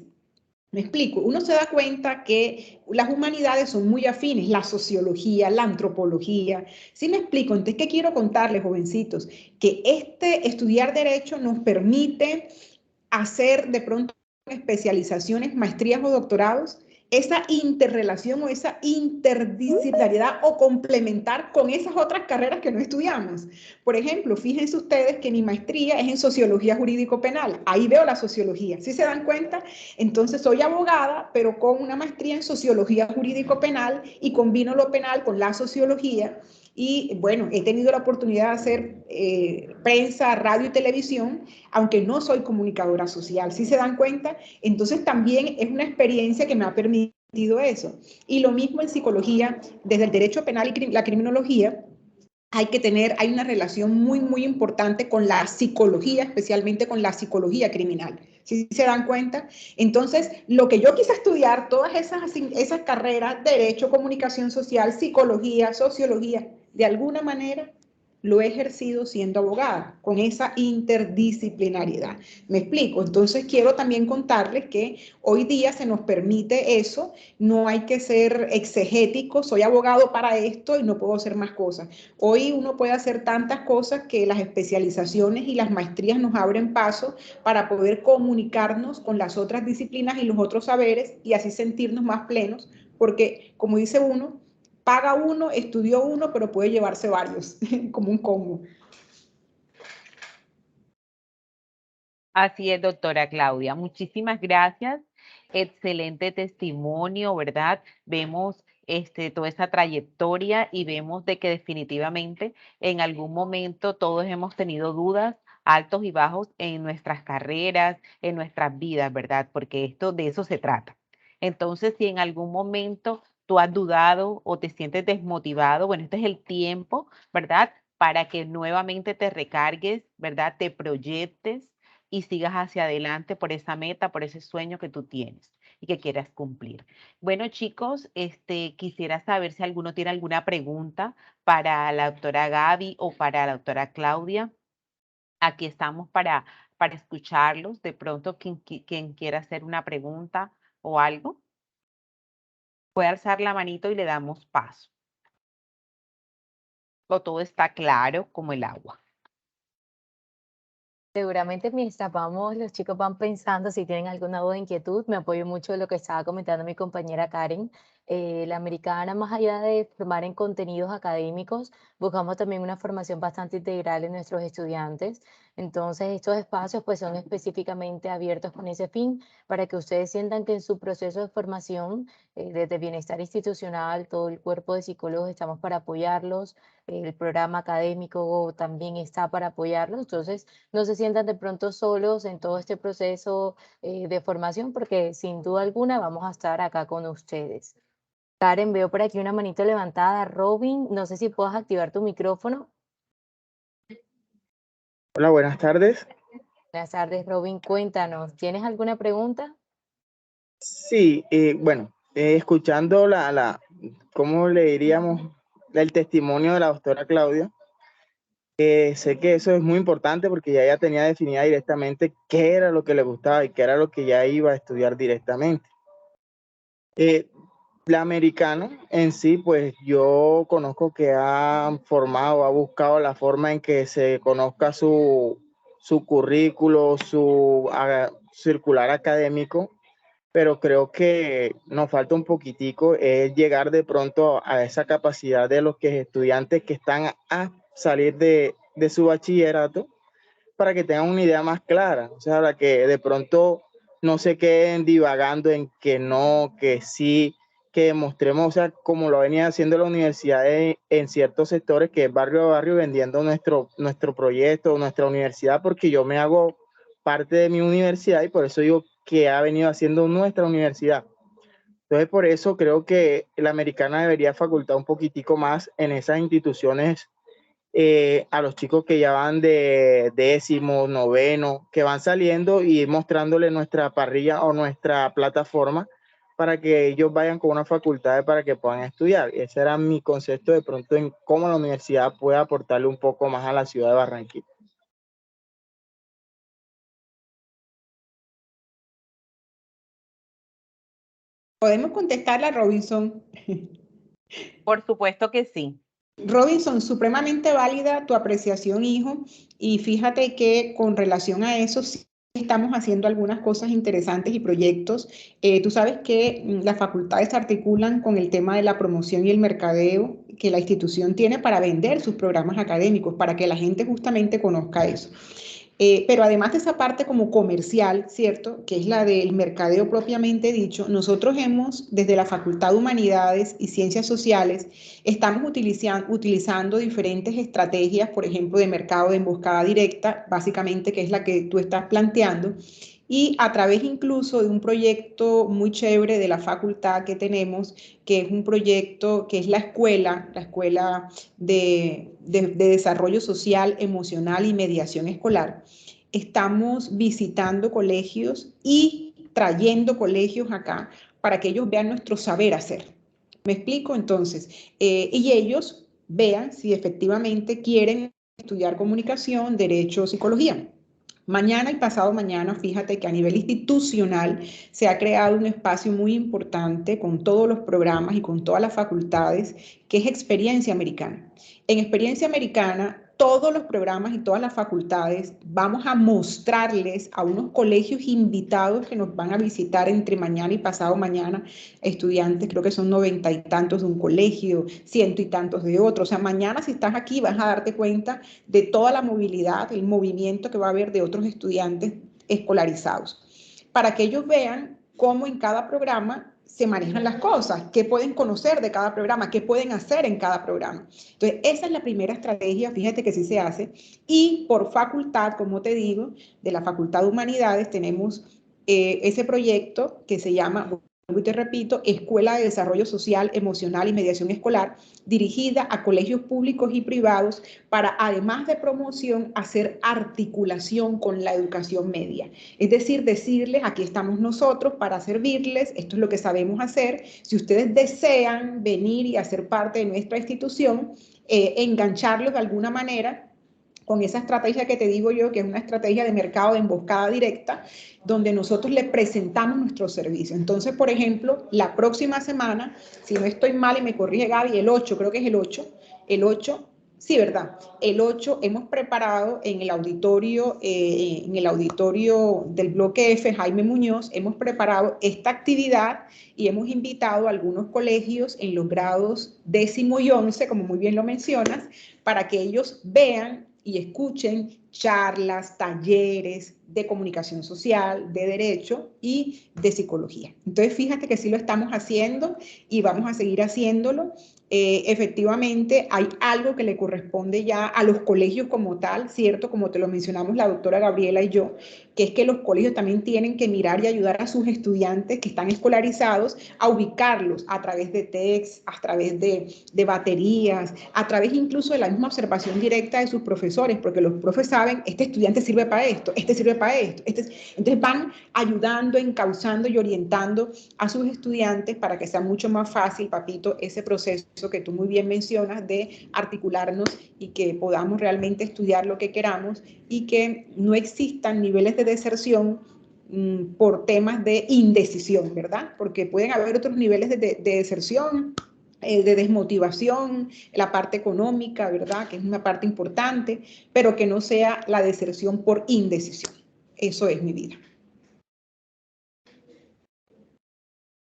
Me explico, uno se da cuenta que las humanidades son muy afines, la sociología, la antropología. ¿Sí me explico? Entonces, ¿qué quiero contarles, jovencitos? Que estudiar derecho nos permite hacer de pronto especializaciones, maestrías o doctorados, esa interrelación o esa interdisciplinariedad o complementar con esas otras carreras que no estudiamos. Por ejemplo, fíjense ustedes que mi maestría es en sociología jurídico-penal. Ahí veo la sociología. ¿Sí se dan cuenta? Entonces soy abogada, pero con una maestría en sociología jurídico-penal y combino lo penal con la sociología. Y bueno, he tenido la oportunidad de hacer prensa, radio y televisión, aunque no soy comunicadora social. ¿Sí se dan cuenta? Entonces también es una experiencia que me ha permitido eso. Y lo mismo en psicología, desde el derecho penal y la criminología, hay una relación muy, muy importante con la psicología, especialmente con la psicología criminal. ¿Sí se dan cuenta? Entonces, lo que yo quise estudiar, todas esas carreras, derecho, comunicación social, psicología, sociología, de alguna manera lo he ejercido siendo abogada, con esa interdisciplinariedad. ¿Me explico? Entonces, quiero también contarles que hoy día se nos permite eso, no hay que ser exegético, soy abogado para esto y no puedo hacer más cosas. Hoy uno puede hacer tantas cosas que las especializaciones y las maestrías nos abren paso para poder comunicarnos con las otras disciplinas y los otros saberes y así sentirnos más plenos, porque como dice uno, paga uno, estudió uno, pero puede llevarse varios, como un combo. Así es, doctora Claudia. Muchísimas gracias. Excelente testimonio, ¿verdad? Vemos toda esa trayectoria y vemos de que definitivamente en algún momento todos hemos tenido dudas, altos y bajos en nuestras carreras, en nuestras vidas, ¿verdad? Porque de eso se trata. Entonces, si en algún momento tú has dudado o te sientes desmotivado, bueno, este es el tiempo, ¿verdad? Para que nuevamente te recargues, ¿verdad? Te proyectes y sigas hacia adelante por esa meta, por ese sueño que tú tienes y que quieras cumplir. Bueno, chicos, quisiera saber si alguno tiene alguna pregunta para la doctora Gaby o para la doctora Claudia. Aquí estamos para escucharlos. De pronto, quien quiera hacer una pregunta o algo, puede alzar la manito y le damos paso. O todo está claro como el agua. Seguramente mientras vamos, los chicos van pensando si tienen alguna duda o inquietud. Me apoyo mucho de lo que estaba comentando mi compañera Karen. La americana, más allá de formar en contenidos académicos, buscamos también una formación bastante integral en nuestros estudiantes. Entonces, estos espacios pues son específicamente abiertos con ese fin, para que ustedes sientan que en su proceso de formación, desde bienestar institucional, todo el cuerpo de psicólogos estamos para apoyarlos. El programa académico también está para apoyarlos. Entonces, no se sientan de pronto solos en todo este proceso de formación, porque sin duda alguna vamos a estar acá con ustedes. Karen, veo por aquí una manito levantada. Robin, no sé si puedas activar tu micrófono. Hola, buenas tardes. Buenas tardes, Robin, cuéntanos, ¿tienes alguna pregunta? Sí, bueno, escuchando ¿cómo le diríamos? El testimonio de la doctora Claudia, sé que eso es muy importante porque ya ella tenía definida directamente qué era lo que le gustaba y qué era lo que ya iba a estudiar directamente. La americana en sí, pues yo conozco que ha formado, ha buscado la forma en que se conozca su currículo, su circular académico, pero creo que nos falta un poquitico es llegar de pronto a esa capacidad de los estudiantes que están a salir de su bachillerato para que tengan una idea más clara, o sea, para que de pronto no se queden divagando en que no, que sí, que demostremos, o sea, como lo venía haciendo la universidad en ciertos sectores, que es barrio a barrio vendiendo nuestro proyecto, nuestra universidad, porque yo me hago parte de mi universidad y por eso digo que ha venido haciendo nuestra universidad. Entonces, por eso creo que la americana debería facultar un poquitico más en esas instituciones a los chicos que ya van de décimo, noveno, que van saliendo y ir mostrándole nuestra parrilla o nuestra plataforma para que ellos vayan con una facultad para que puedan estudiar. Ese era mi concepto de pronto en cómo la universidad puede aportarle un poco más a la ciudad de Barranquilla. ¿Podemos contestarla, Robinson? Por supuesto que sí. Robinson, supremamente válida tu apreciación, hijo, y fíjate que con relación a eso sí estamos haciendo algunas cosas interesantes y proyectos. Tú sabes que las facultades se articulan con el tema de la promoción y el mercadeo que la institución tiene para vender sus programas académicos, para que la gente justamente conozca eso. Pero además de esa parte como comercial, ¿cierto? Que es la del mercadeo propiamente dicho, nosotros hemos, desde la Facultad de Humanidades y Ciencias Sociales, estamos utilizando diferentes estrategias, por ejemplo, de mercado de emboscada directa, básicamente, que es la que tú estás planteando, y a través incluso de un proyecto muy chévere de la facultad que tenemos, que es un proyecto que es la escuela de desarrollo social, emocional y mediación escolar. Estamos visitando colegios y trayendo colegios acá para que ellos vean nuestro saber hacer. ¿Me explico? Entonces, y ellos vean si efectivamente quieren estudiar comunicación, derecho, psicología. Mañana y pasado mañana, fíjate que a nivel institucional se ha creado un espacio muy importante con todos los programas y con todas las facultades, que es Experiencia Americana. En Experiencia Americana, todos los programas y todas las facultades vamos a mostrarles a unos colegios invitados que nos van a visitar entre mañana y pasado mañana, estudiantes, creo que son 90 y tantos de un colegio, 100 y tantos de otro. O sea, mañana si estás aquí vas a darte cuenta de toda la movilidad, el movimiento que va a haber de otros estudiantes escolarizados, para que ellos vean cómo en cada programa se manejan las cosas, qué pueden conocer de cada programa, qué pueden hacer en cada programa. Entonces, esa es la primera estrategia, fíjate que sí se hace, y por facultad, como te digo, de la Facultad de Humanidades tenemos ese proyecto que se llama, y te repito, Escuela de Desarrollo Social, Emocional y Mediación Escolar, dirigida a colegios públicos y privados para, además de promoción, hacer articulación con la educación media. Es decir, decirles, aquí estamos nosotros para servirles, esto es lo que sabemos hacer. Si ustedes desean venir y hacer parte de nuestra institución, engancharlos de alguna manera con esa estrategia que te digo yo, que es una estrategia de mercado de emboscada directa, donde nosotros le presentamos nuestros servicios. Entonces, por ejemplo, la próxima semana, si no estoy mal y me corrige Gaby, el 8, creo que es el 8, sí, ¿verdad? El 8 hemos preparado en el auditorio del bloque F, Jaime Muñoz, hemos preparado esta actividad y hemos invitado a algunos colegios en los grados 10º y 11, como muy bien lo mencionas, para que ellos vean y escuchen charlas, talleres de comunicación social, de derecho y de psicología. Entonces, fíjate que sí lo estamos haciendo y vamos a seguir haciéndolo. Efectivamente, hay algo que le corresponde ya a los colegios como tal, ¿cierto? Como te lo mencionamos la doctora Gabriela y yo, que es que los colegios también tienen que mirar y ayudar a sus estudiantes que están escolarizados a ubicarlos a través de textos, a través de baterías, a través incluso de la misma observación directa de sus profesores, porque los profes saben, este estudiante sirve para esto, este sirve para esto. Entonces van ayudando, encauzando y orientando a sus estudiantes para que sea mucho más fácil, papito, ese proceso que tú muy bien mencionas de articularnos y que podamos realmente estudiar lo que queramos y que no existan niveles de deserción por temas de indecisión, ¿verdad? Porque pueden haber otros niveles de deserción, de desmotivación, la parte económica, ¿verdad? Que es una parte importante, pero que no sea la deserción por indecisión. Eso es mi vida.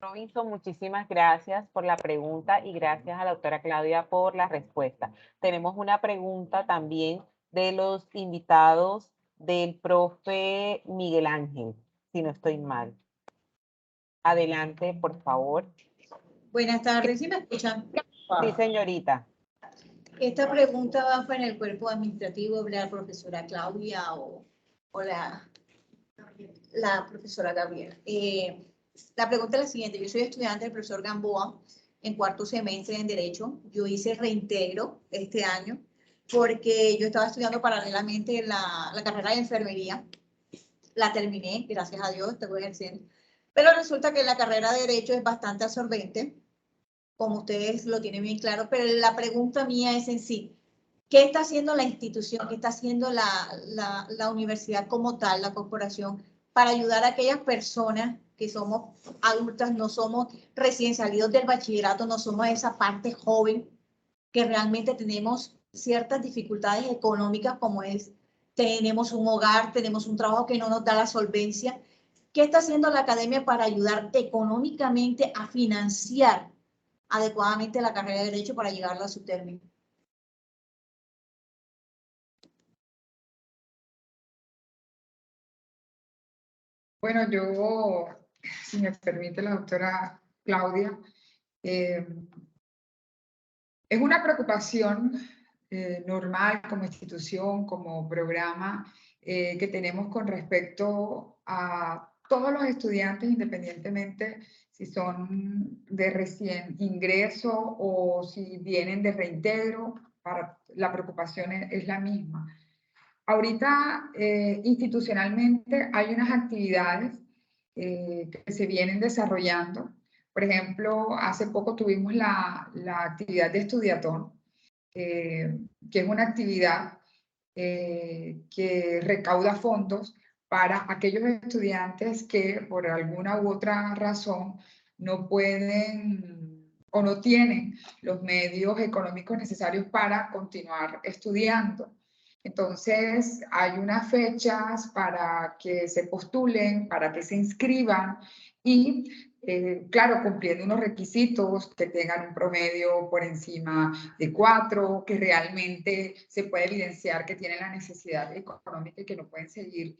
Robinson, muchísimas gracias por la pregunta y gracias a la doctora Claudia por la respuesta. Tenemos una pregunta también de los invitados del profe Miguel Ángel, si no estoy mal. Adelante, por favor. Buenas tardes, ¿sí me escuchan? Sí, señorita. Esta pregunta va en el cuerpo administrativo de la profesora Claudia o la La profesora Gabriela. La pregunta es la siguiente. Yo soy estudiante del profesor Gamboa en cuarto semestre en Derecho. Yo hice reintegro este año porque yo estaba estudiando paralelamente la carrera de enfermería. La terminé, gracias a Dios, te voy a decir. Pero resulta que la carrera de Derecho es bastante absorbente, como ustedes lo tienen bien claro, pero la pregunta mía es en sí, ¿qué está haciendo la institución, qué está haciendo la universidad como tal, la corporación, para ayudar a aquellas personas que somos adultas, no somos recién salidos del bachillerato, no somos esa parte joven que realmente tenemos ciertas dificultades económicas, como es, tenemos un hogar, tenemos un trabajo que no nos da la solvencia? ¿Qué está haciendo la academia para ayudar económicamente a financiar adecuadamente la carrera de Derecho para llevarla a su término? Bueno, yo, si me permite la doctora Claudia, es una preocupación normal como institución, como programa que tenemos con respecto a todos los estudiantes, independientemente si son de recién ingreso o si vienen de reintegro, la preocupación es la misma. Ahorita, institucionalmente, hay unas actividades que se vienen desarrollando. Por ejemplo, hace poco tuvimos la actividad de Estudiatón, que es una actividad que recauda fondos para aquellos estudiantes que por alguna u otra razón no pueden o no tienen los medios económicos necesarios para continuar estudiando. Entonces, hay unas fechas para que se postulen, para que se inscriban y, claro, cumpliendo unos requisitos, que tengan un promedio por encima de 4, que realmente se puede evidenciar que tienen la necesidad económica y que no pueden seguir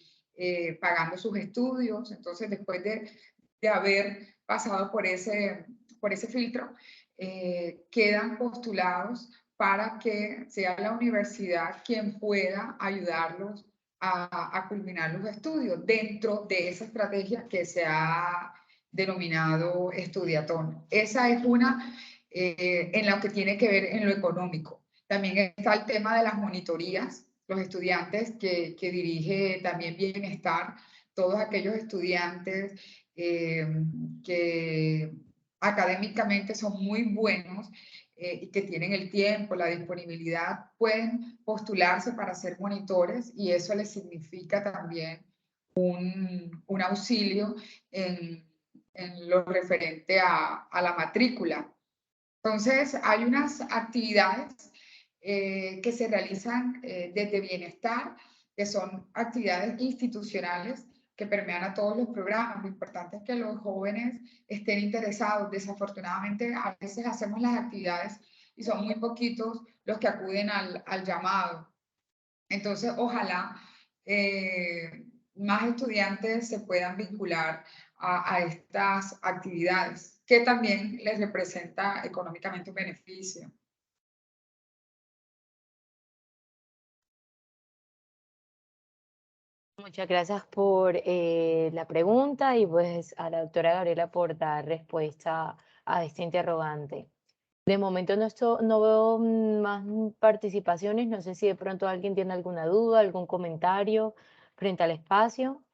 pagando sus estudios. Entonces, después de haber pasado por ese filtro, quedan postulados para que sea la universidad quien pueda ayudarlos a culminar los estudios dentro de esa estrategia que se ha denominado Estudiatón. Esa es una en lo que tiene que ver en lo económico. También está el tema de las monitorías, los estudiantes que dirige también Bienestar, todos aquellos estudiantes que académicamente son muy buenos y que tienen el tiempo, la disponibilidad, pueden postularse para ser monitores y eso les significa también un auxilio en lo referente a la matrícula. Entonces, hay unas actividades que se realizan desde Bienestar, que son actividades institucionales que permean a todos los programas. Lo importante es que los jóvenes estén interesados. Desafortunadamente, a veces hacemos las actividades y son muy poquitos los que acuden al llamado. Entonces, ojalá más estudiantes se puedan vincular a estas actividades, que también les representa económicamente un beneficio. Muchas gracias por la pregunta y pues a la doctora Gabriela por dar respuesta a este interrogante. De momento no veo más participaciones, no sé si de pronto alguien tiene alguna duda, algún comentario frente al espacio.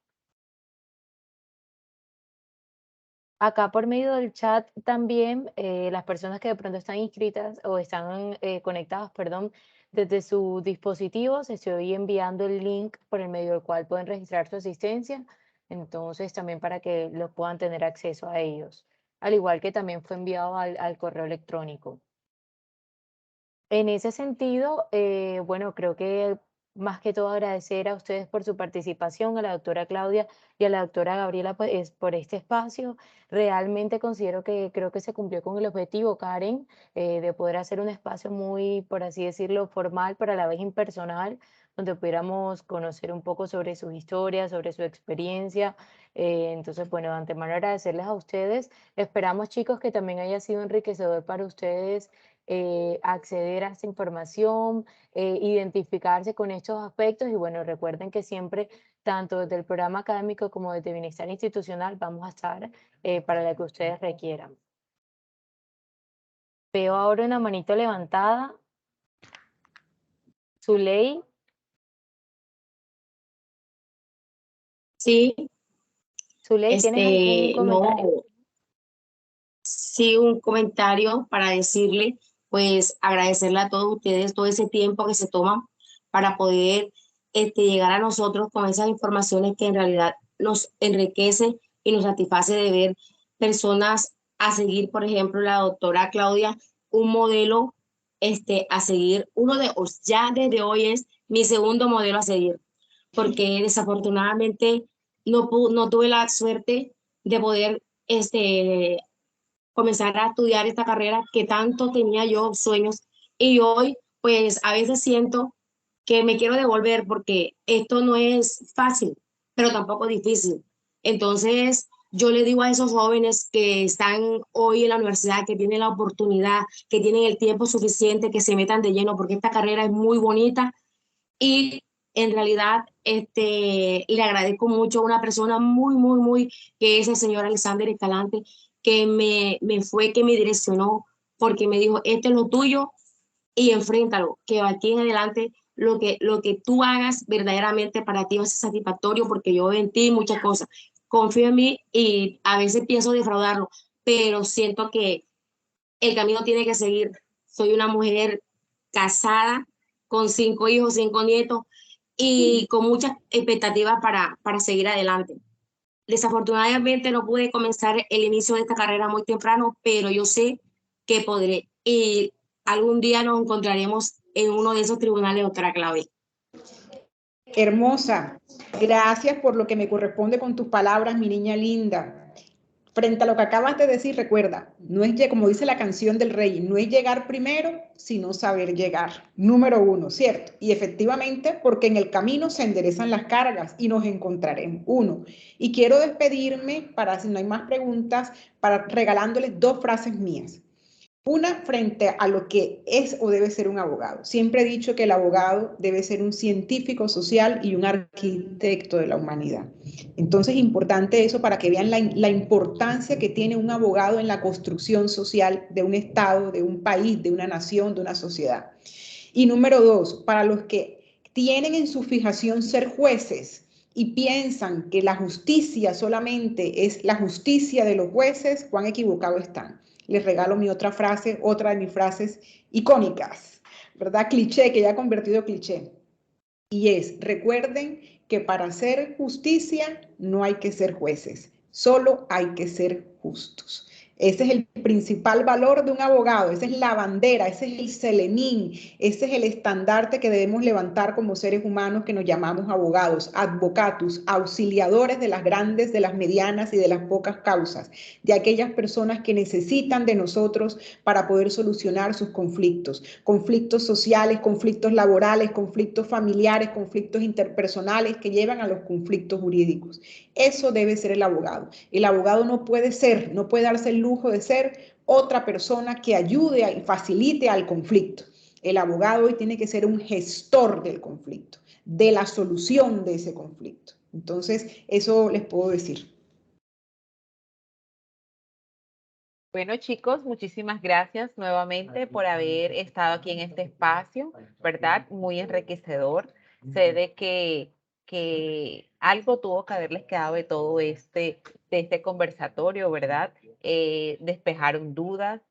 Acá por medio del chat también las personas que de pronto están inscritas o están conectadas, perdón, desde sus dispositivos, estoy enviando el link por el medio del cual pueden registrar su asistencia, entonces también para que los puedan tener acceso a ellos, al igual que también fue enviado al correo electrónico. En ese sentido, bueno, creo que más que todo agradecer a ustedes por su participación, a la doctora Claudia y a la doctora Gabriela pues, por este espacio. Realmente considero que creo que se cumplió con el objetivo, Karen, de poder hacer un espacio muy, por así decirlo, formal, pero a la vez impersonal, donde pudiéramos conocer un poco sobre sus historias, sobre su experiencia. Entonces, bueno, de antemano agradecerles a ustedes. Esperamos, chicos, que también haya sido enriquecedor para ustedes acceder a esta información, identificarse con estos aspectos y bueno, recuerden que siempre, tanto desde el programa académico como desde Bienestar Institucional, vamos a estar para lo que ustedes requieran. Veo ahora una manito levantada. Zuley. Sí, Zuley, ¿tienes algún comentario? no, sí, un comentario para decirle, pues agradecerle a todos ustedes todo ese tiempo que se toman para poder llegar a nosotros con esas informaciones que en realidad nos enriquece y nos satisface de ver personas a seguir, por ejemplo, la doctora Claudia, un modelo a seguir, ya desde hoy es mi segundo modelo a seguir, porque desafortunadamente no tuve la suerte de poder comenzar a estudiar esta carrera que tanto tenía yo sueños y hoy pues a veces siento que me quiero devolver porque esto no es fácil, pero tampoco difícil. Entonces yo le digo a esos jóvenes que están hoy en la universidad, que tienen la oportunidad, que tienen el tiempo suficiente, que se metan de lleno porque esta carrera es muy bonita y en realidad le agradezco mucho a una persona muy, que es el señor Alexander Escalante, que que me direccionó, porque me dijo, esto es lo tuyo y enfréntalo, que aquí en adelante lo que tú hagas verdaderamente para ti va a ser satisfactorio, porque yo veo en ti muchas cosas. Confío en mí y a veces pienso defraudarlo, pero siento que el camino tiene que seguir. Soy una mujer casada, con 5 hijos, 5 nietos y con muchas expectativas para seguir adelante. Desafortunadamente no pude comenzar el inicio de esta carrera muy temprano, pero yo sé que podré y algún día nos encontraremos en uno de esos tribunales, doctora Claudia. Hermosa, gracias por lo que me corresponde con tus palabras, mi niña linda. Frente a lo que acabas de decir, recuerda, no es como dice la canción del rey, no es llegar primero, sino saber llegar. Número 1, ¿cierto? Y efectivamente, porque en el camino se enderezan las cargas y nos encontraremos. 1. Y quiero despedirme, para si no hay más preguntas, regalándoles 2 frases mías. Una frente a lo que es o debe ser un abogado. Siempre he dicho que el abogado debe ser un científico social y un arquitecto de la humanidad. Entonces, importante eso para que vean la importancia que tiene un abogado en la construcción social de un Estado, de un país, de una nación, de una sociedad. Y número 2, para los que tienen en su fijación ser jueces y piensan que la justicia solamente es la justicia de los jueces, cuán equivocados están. Les regalo mi otra frase, otra de mis frases icónicas, ¿verdad? Cliché, que ya ha convertido cliché. Y es, recuerden que para hacer justicia no hay que ser jueces, solo hay que ser justos. Ese es el principal valor de un abogado, esa es la bandera, ese es el selemín, ese es el estandarte que debemos levantar como seres humanos que nos llamamos abogados, advocatus, auxiliadores de las grandes, de las medianas y de las pocas causas, de aquellas personas que necesitan de nosotros para poder solucionar sus conflictos, conflictos sociales, conflictos laborales, conflictos familiares, conflictos interpersonales que llevan a los conflictos jurídicos. Eso debe ser el abogado. El abogado no puede darse el lujo de ser otra persona que ayude y facilite al conflicto. El abogado hoy tiene que ser un gestor del conflicto, de la solución de ese conflicto. Entonces, eso les puedo decir. Bueno, chicos, muchísimas gracias nuevamente por haber estado aquí en este espacio, ¿verdad? Muy enriquecedor. Sé de que algo tuvo que haberles quedado de todo de este conversatorio, ¿verdad? Despejaron dudas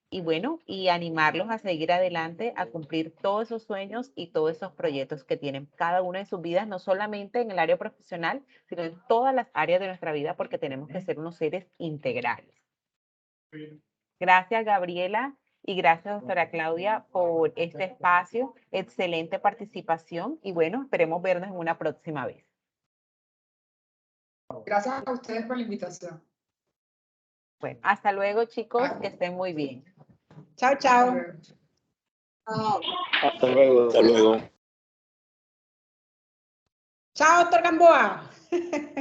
y bueno, y animarlos a seguir adelante, a cumplir todos esos sueños y todos esos proyectos que tienen cada una de sus vidas, no solamente en el área profesional, sino en todas las áreas de nuestra vida, porque tenemos que ser unos seres integrales. Gracias, Gabriela, y gracias, doctora Claudia, por este espacio. Excelente participación y bueno, esperemos vernos en una próxima vez. Gracias a ustedes por la invitación. Bueno, hasta luego, chicos, que estén muy bien. Chao, chao. Hasta luego. Hasta luego. Chao, doctor Gamboa.